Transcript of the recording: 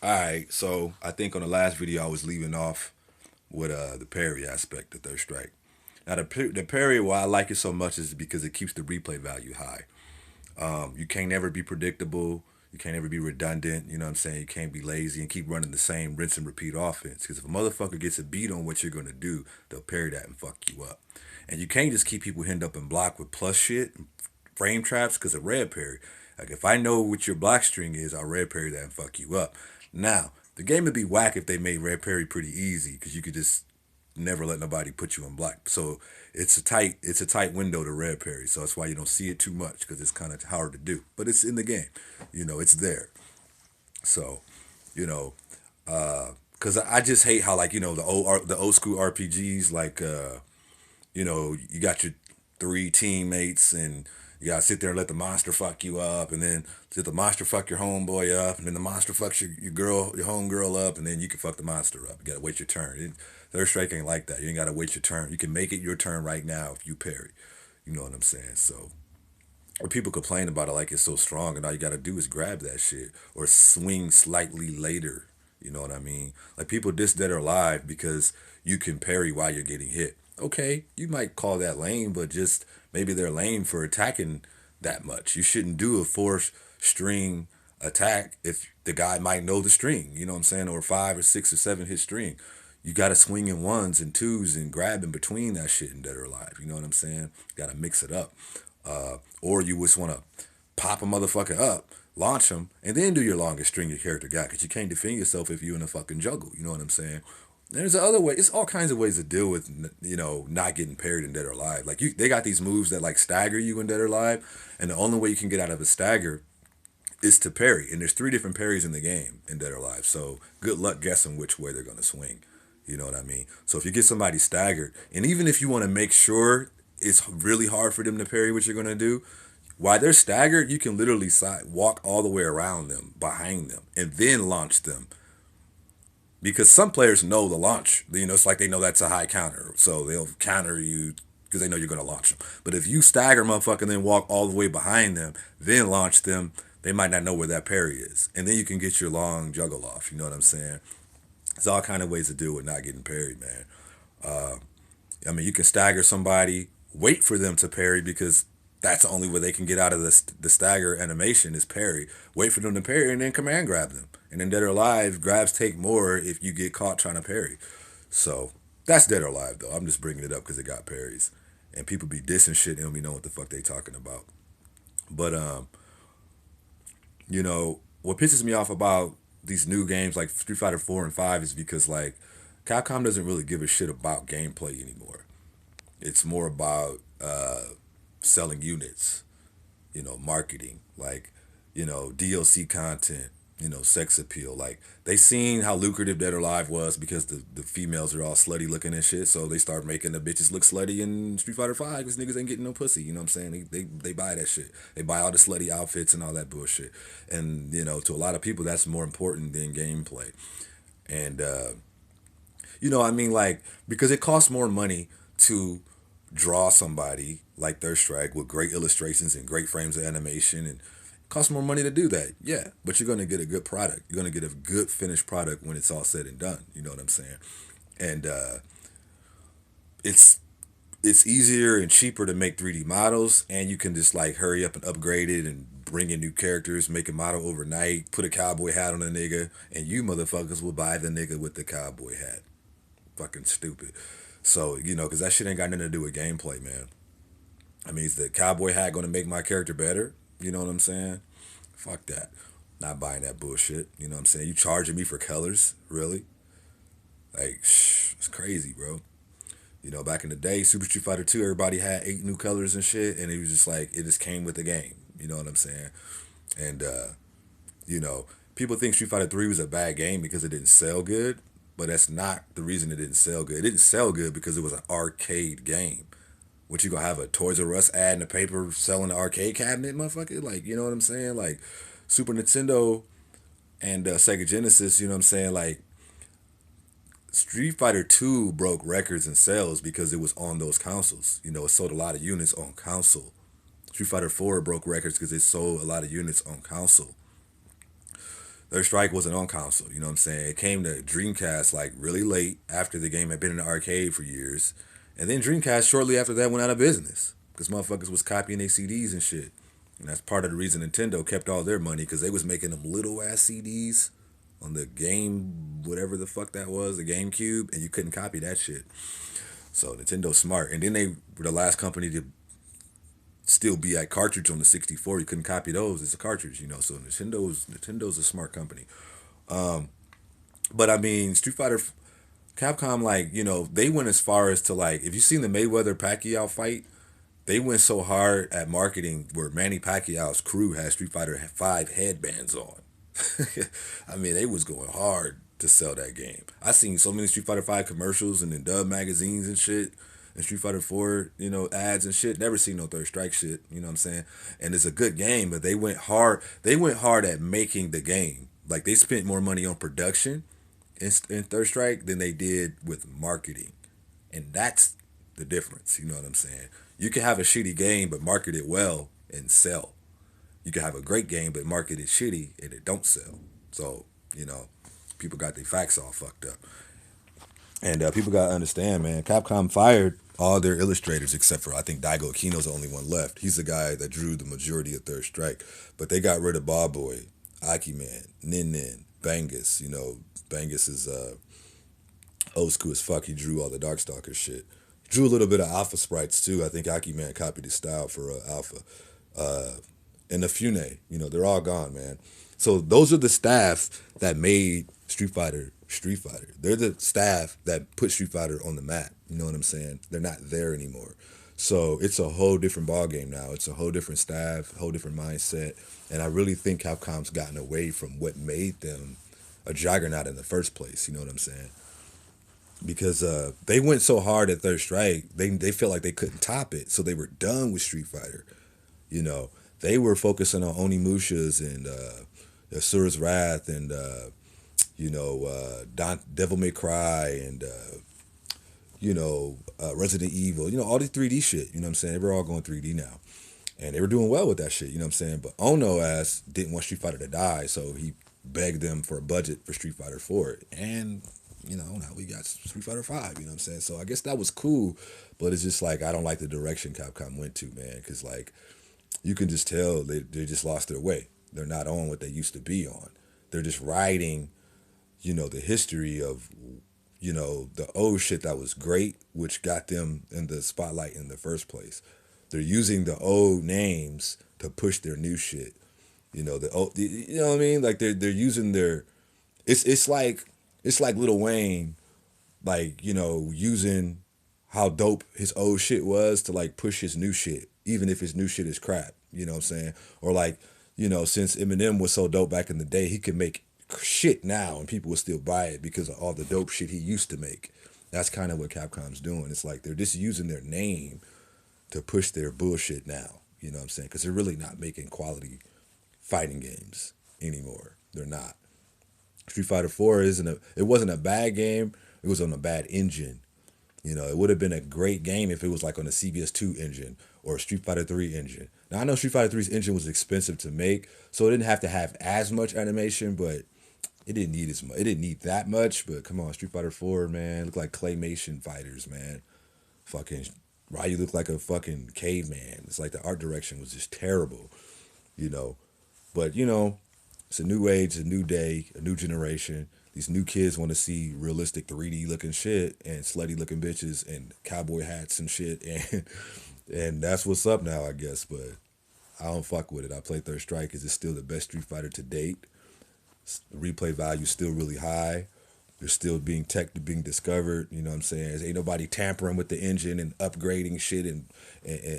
Alright, so I think on the last video I was leaving off with the parry aspect of Third Strike. Now the parry, why I like it so much is because it keeps the replay value high. You can't never be predictable. You can't ever be redundant. You know what I'm saying? You can't be lazy and keep running the same rinse and repeat offense. Because if a motherfucker gets a beat on what you're gonna do, they'll parry that and fuck you up. And you can't just keep people hemmed up and blocked with plus shit, frame traps, because of red parry. Like if I know what your block string is, I'll red parry that and fuck you up. Now the game would be whack if they made red parry pretty easy, because you could just never let nobody put you in black. So it's a tight window to red parry. So that's why you don't see it too much, because it's kind of hard to do. But it's in the game, it's there. So, you know, because I just hate how, like, the old school RPGs, like you got your three teammates, and you gotta sit there and let the monster fuck you up, and then let the monster fuck your homeboy up, and then the monster fucks your girl, your homegirl up, and then you can fuck the monster up. You gotta wait your turn. Third Strike ain't like that. You ain't gotta wait your turn. You can make it your turn right now if you parry. You know what I'm saying? So, or people complain about it like it's so strong, and all you gotta do is grab that shit or swing slightly later. You know what I mean? Like people diss Dead or Alive because you can parry while you're getting hit. Okay, you might call that lame, but just maybe they're lame for attacking that much. You shouldn't do a four string attack if the guy might know the string. You know what I'm saying? Or five or six or seven hit string. You got to swing in ones and twos and grab in between that shit in Dead or Alive. You know what I'm saying? Got to mix it up. Or you just want to pop a motherfucker up, launch him, and then do your longest string your character got, because you can't defend yourself if you're in a fucking jungle. You know what I'm saying? There's other way. It's all kinds of ways to deal with, not getting parried in Dead or Alive. Like they got these moves that like stagger you in Dead or Alive, and the only way you can get out of a stagger is to parry. And there's three different parries in the game in Dead or Alive. So good luck guessing which way they're gonna swing. You know what I mean? So if you get somebody staggered, and even if you want to make sure it's really hard for them to parry what you're gonna do, while they're staggered, you can literally walk all the way around them, behind them, and then launch them. Because some players know the launch. It's like they know that's a high counter. So they'll counter you because they know you're going to launch them. But if you stagger motherfucker and then walk all the way behind them, then launch them, they might not know where that parry is. And then you can get your long juggle off. You know what I'm saying? There's all kind of ways to do it with not getting parried, man. I mean, you can stagger somebody, wait for them to parry, because that's the only way they can get out of the stagger animation is parry. Wait for them to parry and then command grab them. And then Dead or Alive, grabs take more if you get caught trying to parry. So that's Dead or Alive, though. I'm just bringing it up because it got parries. And people be dissing shit and don't be know what the fuck they talking about. But, what pisses me off about these new games like Street Fighter 4 and 5 is because, like, Capcom doesn't really give a shit about gameplay anymore. It's more about selling units, marketing, like, DLC content, sex appeal. Like they seen how lucrative Dead or Alive was because the females are all slutty looking and shit, so they start making the bitches look slutty in Street Fighter 5 because niggas ain't getting no pussy. You know what I'm saying? They buy that shit. They buy all the slutty outfits and all that bullshit. And to a lot of people, that's more important than gameplay. And I mean, like, because it costs more money to draw somebody like Third Strike with great illustrations and great frames of animation, and it costs more money to do that. Yeah, but you're gonna get a good product. You're gonna get a good finished product when it's all said and done. You know what I'm saying? And it's it's easier and cheaper to make 3D models, and you can just like hurry up and upgrade it and bring in new characters, make a model overnight, put a cowboy hat on a nigga, and you motherfuckers will buy the nigga with the cowboy hat. Fucking stupid. So, because that shit ain't got nothing to do with gameplay, man. I mean, is the cowboy hat going to make my character better? You know what I'm saying? Fuck that. Not buying that bullshit. You know what I'm saying? You charging me for colors? Really? Like, it's crazy, bro. Back in the day, Super Street Fighter 2, everybody had 8 new colors and shit, and it was just like, it just came with the game. You know what I'm saying? And, you know, people think Street Fighter 3 was a bad game because it didn't sell good, but that's not the reason it didn't sell good. It didn't sell good because it was an arcade game. What, you gonna have a Toys R Us ad in the paper selling the arcade cabinet, motherfucker? Like, you know what I'm saying? Like, Super Nintendo and Sega Genesis, you know what I'm saying? Like, Street Fighter 2 broke records in sales because it was on those consoles. It sold a lot of units on console. Street Fighter 4 broke records because it sold a lot of units on console. Third Strike wasn't on console. You know what I'm saying? It came to Dreamcast like really late after the game had been in the arcade for years, and then Dreamcast shortly after that went out of business because motherfuckers was copying their CDs and shit. And that's part of the reason Nintendo kept all their money because they was making them little ass CDs on the game, whatever the fuck that was, the GameCube, and you couldn't copy that shit. So Nintendo's smart. And then they were the last company to still be at cartridge on the 64. You couldn't copy those. It's a cartridge, you know. So Nintendo's a smart company. But I mean, Street Fighter, Capcom, like you know, they went as far as to like, if you seen the Mayweather Pacquiao fight, they went so hard at marketing where Manny Pacquiao's crew had Street Fighter 5 headbands on. I mean, they was going hard to sell that game. I seen so many Street Fighter 5 commercials and in dub magazines and shit, and Street Fighter 4, you know, ads and shit. Never seen no Third Strike shit, you know what I'm saying? And it's a good game, but they went hard. They went hard at making the game. Like they spent more money on production in Third Strike than they did with marketing, and that's the difference. You know what I'm saying? You can have a shitty game but market it well and sell. You can have a great game but market it shitty and it don't sell. So you know, people got their facts all fucked up, and people gotta understand, man. Capcom fired all their illustrators except for I think Daigo Kino's the only one left. He's the guy that drew the majority of Third Strike, but they got rid of Ball Boy, Aki Man, Nin Nin, Bangus. You know, Bangus is old school as fuck. He drew all the Darkstalker shit. Drew a little bit of Alpha sprites too. I think Aki Man copied his style for Alpha. And the Fune, you know, they're all gone, man. So those are the staff that made Street Fighter Street Fighter. They're the staff that put Street Fighter on the map. You know what I'm saying? They're not there anymore. So it's a whole different ball game now. It's a whole different staff, whole different mindset. And I really think Capcom's gotten away from what made them a juggernaut in the first place. You know what I'm saying? Because they went so hard at Third Strike, they felt like they couldn't top it, so they were done with Street Fighter. You know, they were focusing on Onimusha's and Asura's Wrath and Devil May Cry and Resident Evil. You know, all the 3D shit. You know what I'm saying? They were all going 3D now, and they were doing well with that shit. You know what I'm saying? But Ono ass didn't want Street Fighter to die, so he begged them for a budget for Street Fighter 4, and you know, now we got Street Fighter 5, you know what I'm saying? So I guess that was cool, but it's just like, I don't like the direction Capcom went to, man, because like, you can just tell they just lost their way. They're not on what they used to be on. They're just riding, you know, the history of, you know, the old shit that was great, which got them in the spotlight in the first place. They're using the old names to push their new shit. You know, you know what I mean? Like they're using their, it's like Lil Wayne, like, you know, using how dope his old shit was to like push his new shit, even if his new shit is crap, you know what I'm saying? Or like, you know, since Eminem was so dope back in the day, he could make shit now and people would still buy it because of all the dope shit he used to make. That's kind of what Capcom's doing. It's like they're just using their name to push their bullshit now, you know what I'm saying? Because they're really not making quality fighting games anymore. They're not. Street Fighter 4 it wasn't a bad game. It was on a bad engine. You know, it would have been a great game if it was like on a CBS2 engine or a Street Fighter 3 engine. Now I know Street Fighter 3's engine was expensive to make, so it didn't have to have as much animation, but it didn't need as much. It didn't need that much, but come on, Street Fighter 4, man, look like claymation fighters, man. Fucking Ryu looked like a fucking caveman. It's like the art direction was just terrible, you know. But, you know, it's a new age, a new day, a new generation. These new kids want to see realistic 3D looking shit and slutty looking bitches and cowboy hats and shit. And that's what's up now, I guess. But I don't fuck with it. I play Third Strike because it's still the best Street Fighter to date. The replay value is still really high. They're still being discovered. You know what I'm saying? Ain't nobody tampering with the engine and upgrading shit and